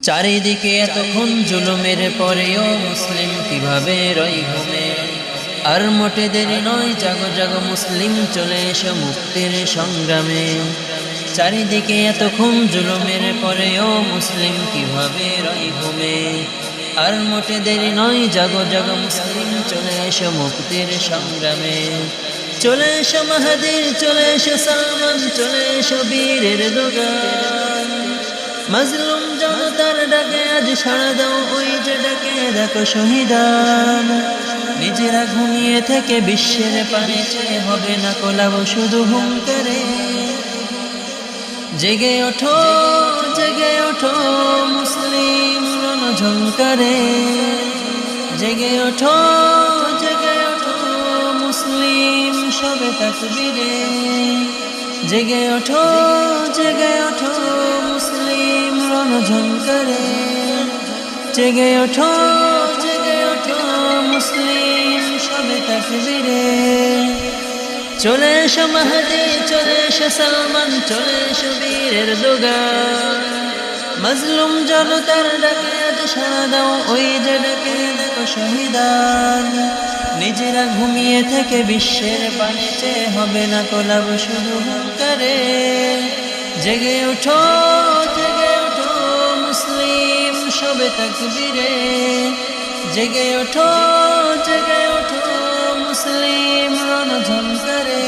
চারিদিকে এতক্ষণ জুলুমের পরেও মুসলিম কিভাবে রয় ঘুমে। আর মোটে দেরি নয়, জাগো জাগো মুসলিম, চলে এসো মুক্তির সংগ্রামে। চারিদিকে এতক্ষণ জুলুমের পরেও মুসলিম কিভাবে রয় ঘুমে। আর মোটে দেরি নয়, জাগো জাগো মুসলিম, চলে এসো মুক্তির সংগ্রামে। চলে এসো মাহাদির, চলে এসো সালমান, চলে এসো বীরের দোগান। মাজলুম জনতার ডাকে আজ সাড়া দাও, ওই যে ডাকে দেখো শহীদান। নিজেরা ঘুমিয়ে থেকে বিশ্বের পানে চেয়ে হবে না কোলাব শুধু হুঙ্কারে। জেগে ওঠো, জেগে ওঠো মুসলিম রণঝঙ্কারে। জেগে ওঠো, জেগে ওঠো মুসলিম সবে তাকবীরে। জেগে ওঠো, জেগে ওঠো মুসলিম রণঝঙ্কারে। জেগে ওঠো, জেগে ওঠো মুসলিম সবে তাকবীরে। চলে এসো মাহদী, চলে এসো সালমান, চলে এসো বীরের দোগান। মাজলুম জনতার ডাকে আজ সাড়া দাও, ওই যে ডাকে দেখো শহীদান। নিজেরা ঘুমিয়ে থেকে বিশ্বের পানে চেয়ে হবে না কোলাব শুধু হুঙ্কারে। জেগে ওঠো, জেগে ওঠো মুসলিম সবে তাকবীরে। জেগে ওঠো, জেগে ওঠো মুসলিম রণঝঙ্কারে।